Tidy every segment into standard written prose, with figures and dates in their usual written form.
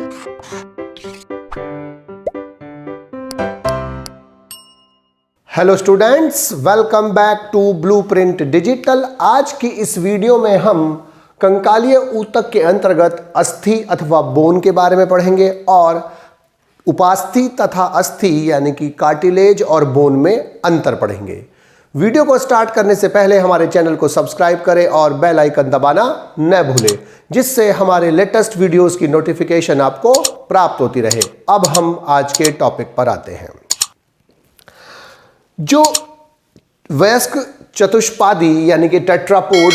Hello students, welcome back to Blueprint Digital. आज की इस वीडियो में हम कंकालीय ऊतक के अंतर्गत अस्थि अथवा बोन के बारे में पढ़ेंगे और उपास्थि तथा अस्थि यानी कि कार्टिलेज और बोन में अंतर पढ़ेंगे। वीडियो को स्टार्ट करने से पहले हमारे चैनल को सब्सक्राइब करें और बेल आइकन दबाना न भूलें, जिससे हमारे लेटेस्ट वीडियोस की नोटिफिकेशन आपको प्राप्त होती रहे। अब हम आज के टॉपिक पर आते हैं। जो वयस्क चतुष्पादी यानी कि टेट्रापोड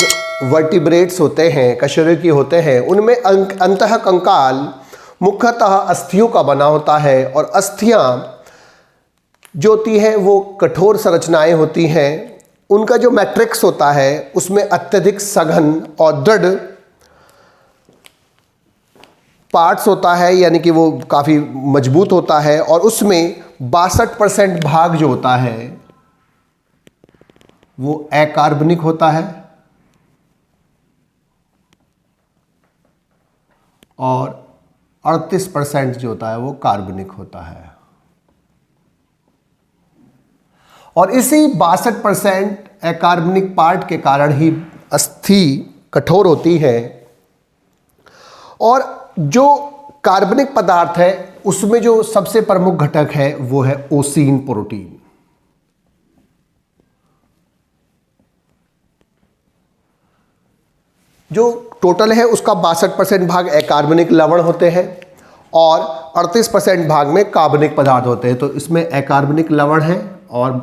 वर्टिब्रेट्स होते हैं, कशेरुकी होते हैं, उनमें अंतः कंकाल मुख्यतः अस्थियों का बना होता है और अस्थियां जो होती हैं वो कठोर संरचनाएं होती हैं। उनका जो मैट्रिक्स होता है उसमें अत्यधिक सघन और दृढ़ पार्ट्स होता है, यानी कि वो काफ़ी मजबूत होता है और उसमें 62% भाग जो होता है वो अकार्बनिक होता है और 38% जो होता है वो कार्बनिक होता है। और इसी 62% अकार्बनिक पार्ट के कारण ही अस्थि कठोर होती है। और जो कार्बनिक पदार्थ है उसमें जो सबसे प्रमुख घटक है वो है ओसीन प्रोटीन। जो टोटल है उसका 62% भाग अकार्बनिक लवण होते हैं और 38% भाग में कार्बनिक पदार्थ होते हैं। तो इसमें अकार्बनिक लवण है और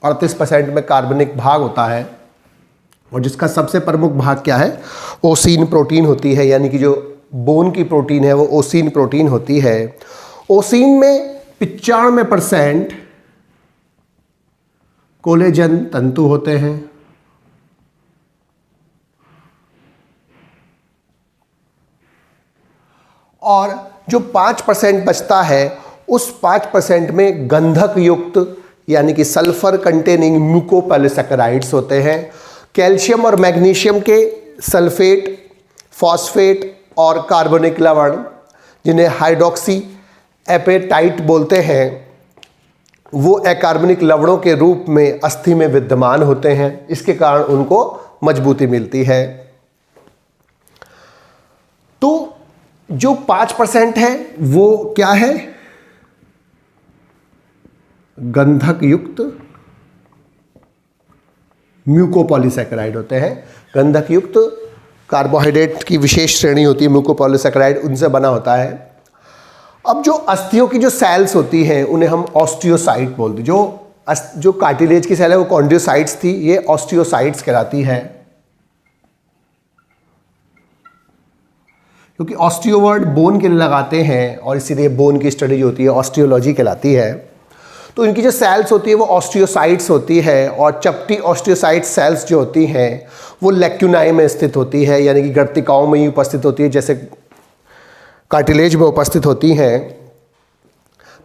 38% में कार्बनिक भाग होता है और जिसका सबसे प्रमुख भाग क्या है, ओसीन प्रोटीन होती है, यानी कि जो बोन की प्रोटीन है वो ओसीन प्रोटीन होती है। ओसीन में 95% कोलेजन तंतु होते हैं और जो 5% बचता है उस 5% में गंधक युक्त यानी कि सल्फर कंटेनिंग म्यूकोपॉलीसैकेराइड्स होते हैं। कैल्शियम और मैग्नीशियम के सल्फेट, फॉस्फेट और कार्बनिक लवण, जिन्हें हाइड्रोक्सी एपेटाइट बोलते हैं, वो अकार्बनिक लवणों के रूप में अस्थि में विद्यमान होते हैं। इसके कारण उनको मजबूती मिलती है। तो जो 5% है वो क्या है, गंधक युक्त म्यूकोपॉलीसैकेराइड होते हैं। गंधक युक्त कार्बोहाइड्रेट की विशेष श्रेणी होती है म्यूकोपॉलीसैकेराइड, उनसे बना होता है। अब जो अस्थियों की जो सेल्स होती हैं उन्हें हम ऑस्टियोसाइट बोलते हैं। जो कार्टिलेज की सेल है वो कॉन्ड्रोसाइट्स थी, ये ऑस्टियोसाइट्स कहलाती है, क्योंकि ऑस्टियो वर्ड बोन के लिए लगाते हैं और इसीलिए बोन की स्टडी जो होती है ऑस्टियोलॉजी कहलाती है। तो इनकी जो सेल्स होती है वो ऑस्टियोसाइट्स होती है और चपटी ऑस्टियोसाइट सेल्स जो होती हैं वो लैक्यूनाई में स्थित होती है, यानी कि गर्तिकाओं में ही उपस्थित होती है, जैसे कार्टिलेज में उपस्थित होती हैं।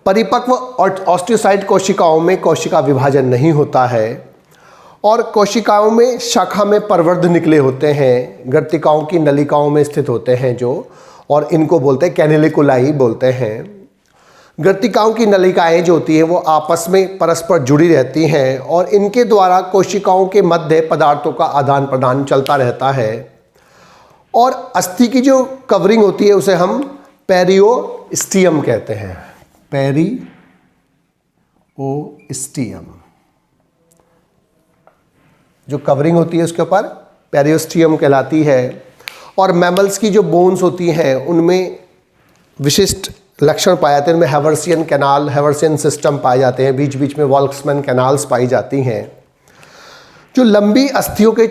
परिपक्व ऑस्टियोसाइट कोशिकाओं में कोशिका विभाजन नहीं होता है और कोशिकाओं में शाखा में प्रवर्ध निकले होते हैं, गर्तिकाओं की नलिकाओं में स्थित होते हैं जो, और इनको बोलते हैं कैनिलिकुलाई बोलते हैं। गर्तिकाओं की नलिकाएं जो होती हैं वो आपस में परस्पर जुड़ी रहती हैं और इनके द्वारा कोशिकाओं के मध्य पदार्थों का आदान प्रदान चलता रहता है। और अस्थि की जो कवरिंग होती है उसे हम पेरिओस्टियम कहते हैं, पेरिओस्टियम। जो कवरिंग होती है उसके ऊपर पेरिओस्टियम कहलाती है। और मैमल्स की जो बोन्स होती हैं उनमें विशिष्ट लक्षण पाए जाते हैं। उनमें हैवर्सियन कैनाल, हैवर्सियन सिस्टम पाए जाते हैं, बीच बीच में वॉल्क्समैन कैनाल्स पाई जाती हैं। जो लंबी अस्थियों के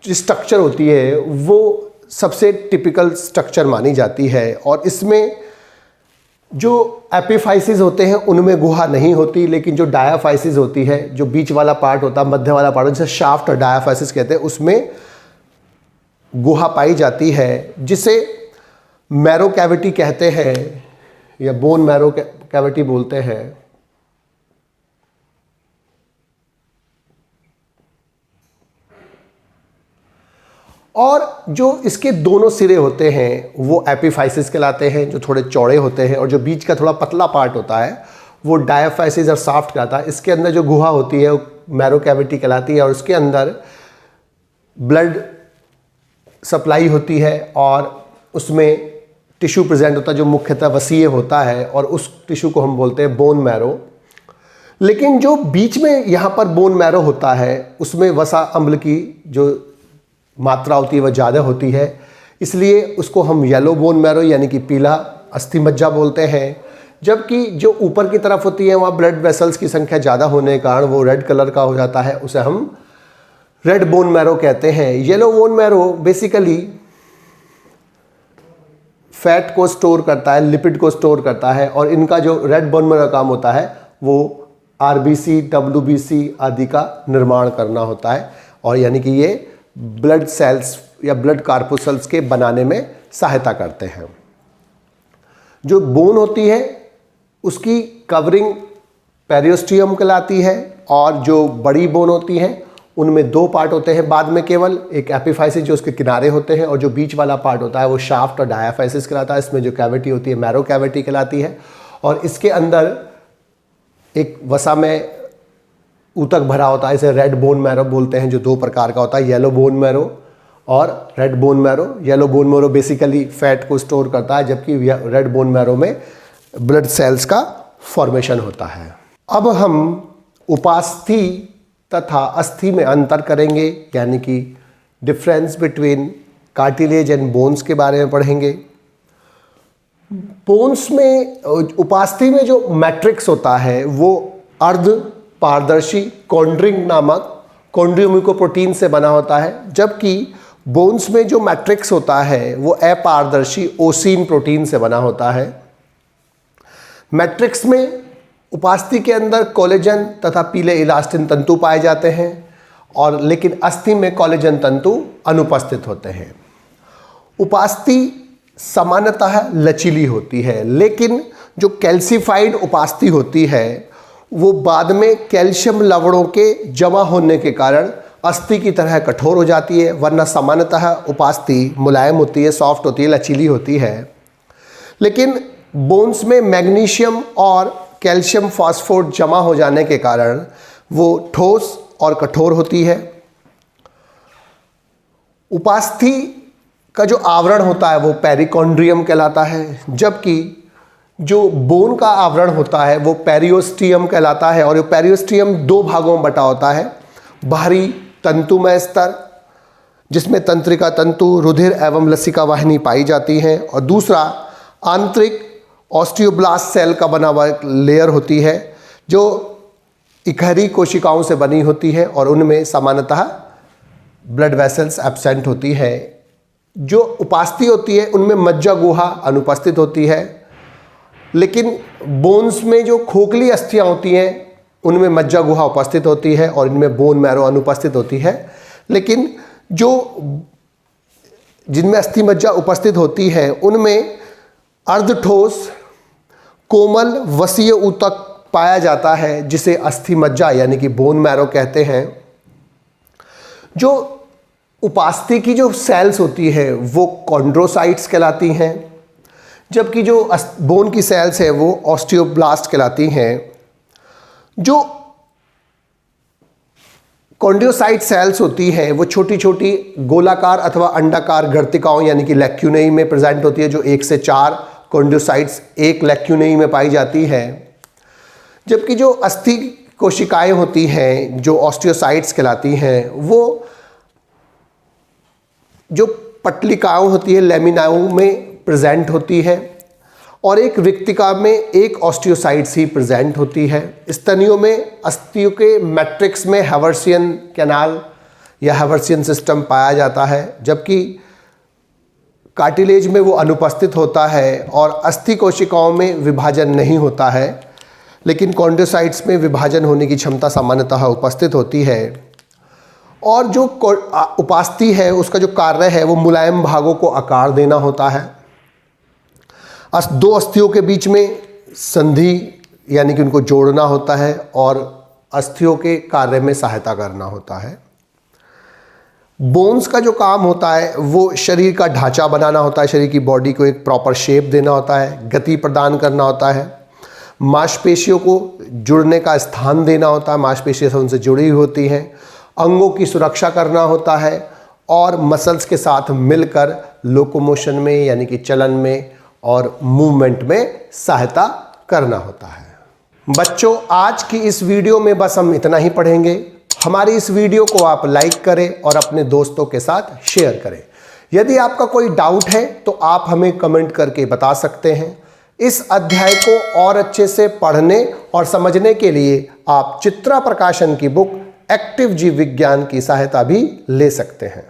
स्ट्रक्चर होती है वो सबसे टिपिकल स्ट्रक्चर मानी जाती है और इसमें जो एपिफाइसिस होते हैं उनमें गुहा नहीं होती, लेकिन जो डायाफाइसिस होती है, जो बीच वाला पार्ट होता है, मध्य वाला पार्ट जिसे शाफ्ट और डायाफाइसिस कहते हैं, उसमें गुहा पाई जाती है, जिसे मैरो कैविटी कहते हैं या बोन मैरो कैविटी बोलते हैं। और जो इसके दोनों सिरे होते हैं वो एपिफाइसिस कहलाते हैं, जो थोड़े चौड़े होते हैं, और जो बीच का थोड़ा पतला पार्ट होता है वो डायाफाइसिस और साफ्ट कहलाता है। इसके अंदर जो गुहा होती है वो मैरो कैविटी कहलाती है, और उसके अंदर ब्लड सप्लाई होती है और उसमें टिश्यू प्रेजेंट होता है जो मुख्यतः वसीय होता है, और उस टिश्यू को हम बोलते हैं बोन मैरो। लेकिन जो बीच में यहाँ पर बोन मैरो होता है उसमें वसा अम्ल की जो मात्रा होती है वह ज़्यादा होती है, इसलिए उसको हम येलो बोन मैरो यानी कि पीला अस्थि मज्जा बोलते हैं। जबकि जो ऊपर की तरफ होती है वहाँ ब्लड वेसल्स की संख्या ज़्यादा होने के कारण वो रेड कलर का हो जाता है, उसे हम रेड बोन मैरो कहते हैं। Yellow bone marrow basically fat को स्टोर करता है, लिपिड को स्टोर करता है, और इनका जो रेड बोन मैरो काम होता है वो आरबीसी, डब्ल्यूबीसी आदि का निर्माण करना होता है, और यानी कि ये ब्लड सेल्स या ब्लड कार्पुसल्स के बनाने में सहायता करते हैं। जो बोन होती है उसकी कवरिंग पेरियोस्टियम कहलाती है, और जो बड़ी बोन होती है उनमें दो पार्ट होते हैं बाद में केवल, एक एपिफाइसिस जो उसके किनारे होते हैं, और जो बीच वाला पार्ट होता है वो शाफ्ट और डायाफाइसिस कहलाता है। इसमें जो कैविटी होती है मैरो कैविटी कहलाती है, और इसके अंदर एक वसा में ऊतक भरा होता है, इसे रेड बोन मैरो बोलते हैं, जो दो प्रकार का होता है, येलो बोन मैरो और red bone marrow. Yellow bone marrow basically fat को स्टोर करता है, जबकि रेड बोन मैरो में ब्लड सेल्स का फॉर्मेशन होता है। अब हम उपास्थि तथा अस्थि में अंतर करेंगे, यानी कि difference between cartilage and bones के बारे में पढ़ेंगे। बोन्स में उपास्थि में जो मैट्रिक्स होता है वो अर्ध पारदर्शी कॉन्ड्रिंग नामक कॉन्ड्रियोमिकोप्रोटीन से बना होता है, जबकि बोन्स में जो मैट्रिक्स होता है वो अपारदर्शी ओसीन प्रोटीन से बना होता है। मैट्रिक्स में उपास्थि के अंदर कोलेजन तथा पीले इलास्टिन तंतु पाए जाते हैं, और लेकिन अस्थि में कोलेजन तंतु अनुपस्थित होते हैं। उपास्थि सामान्यतः लचीली होती है, लेकिन जो कैल्सिफाइड उपास्थि होती है वो बाद में कैल्शियम लवणों के जमा होने के कारण अस्थि की तरह कठोर हो जाती है, वरना सामान्यतः उपास्थि मुलायम होती है, सॉफ्ट होती है, लचीली होती है। लेकिन बोन्स में मैग्नीशियम और कैल्शियम फास्फोरेट जमा हो जाने के कारण वो ठोस और कठोर होती है। उपास्थि का जो आवरण होता है वो पेरिकॉन्ड्रियम कहलाता है, जबकि जो बोन का आवरण होता है वो पेरियोस्टियम कहलाता है, और ये पेरियोस्टियम दो भागों में बटा होता है। बाहरी तंतुमय स्तर जिसमें तंत्रिका तंतु, रुधिर एवं लसिका वाहिनी पाई जाती हैं, और दूसरा आंतरिक ऑस्टियोब्लास्ट सेल का बना हुआ एक लेयर होती है जो इकहरी कोशिकाओं से बनी होती है, और उनमें सामान्यतः ब्लड वेसल्स एब्सेंट होती है। जो उपास्थि होती है उनमें मज्जा गुहा अनुपस्थित होती है, लेकिन बोन्स में जो खोखली अस्थियां होती हैं उनमें मज्जा गुहा उपस्थित होती है, और इनमें बोन मैरो अनुपस्थित होती है। लेकिन जो जिनमें अस्थि मज्जा उपस्थित होती है उनमें अर्धठोस कोमल वसीय ऊतक पाया जाता है, जिसे अस्थि मज्जा यानी कि बोन मैरो कहते हैं। जो उपास्थि की जो सेल्स होती है वो कॉन्ड्रोसाइट्स कहलाती हैं, जबकि जो बोन की सेल्स है वो ऑस्टियोब्लास्ट कहलाती हैं। जो कॉन्ड्रोसाइट सेल्स होती हैं वो छोटी छोटी गोलाकार अथवा अंडाकार गर्तिकाओं यानी कि लैक्यूनेई में प्रेजेंट होती है, जो 1 से 4 कॉन्ड्रोसाइट्स एक लैक्यूनेई में पाई जाती है। जबकि जो अस्थि कोशिकाएं होती हैं जो ऑस्टियोसाइट्स कहलाती हैं वो जो पटलिकाओं होती है लेमिनाओं में प्रेजेंट होती है, और एक रिक्तिका में एक ऑस्टियोसाइट्स ही प्रेजेंट होती है। स्तनियों में अस्थियों के मैट्रिक्स में हैवर्सियन कैनाल या हैवर्सियन सिस्टम पाया जाता है, जबकि कार्टिलेज में वो अनुपस्थित होता है, और अस्थि कोशिकाओं में विभाजन नहीं होता है, लेकिन कॉन्ड्रोसाइट्स में विभाजन होने की क्षमता सामान्यतः उपस्थित होती है। और जो उपास्थि है उसका जो कार्य है वो मुलायम भागों को आकार देना होता है। दो अस्थियों के बीच में संधि यानी कि उनको जोड़ना होता है, और अस्थियों के कार्य में सहायता करना होता है। बोन्स का जो काम होता है वो शरीर का ढांचा बनाना होता है, शरीर की बॉडी को एक प्रॉपर शेप देना होता है, गति प्रदान करना होता है, मांसपेशियों को जुड़ने का स्थान देना होता है, मांसपेशियाँ उनसे जुड़ी हुई होती हैं, अंगों की सुरक्षा करना होता है और मसल्स के साथ मिलकर लोकोमोशन में यानी कि चलन में और मूवमेंट में सहायता करना होता है। बच्चों, आज की इस वीडियो में बस हम इतना ही पढ़ेंगे। हमारी इस वीडियो को आप लाइक करें और अपने दोस्तों के साथ शेयर करें। यदि आपका कोई डाउट है तो आप हमें कमेंट करके बता सकते हैं। इस अध्याय को और अच्छे से पढ़ने और समझने के लिए आप चित्रा प्रकाशन की बुक एक्टिव जीव विज्ञान की सहायता भी ले सकते हैं।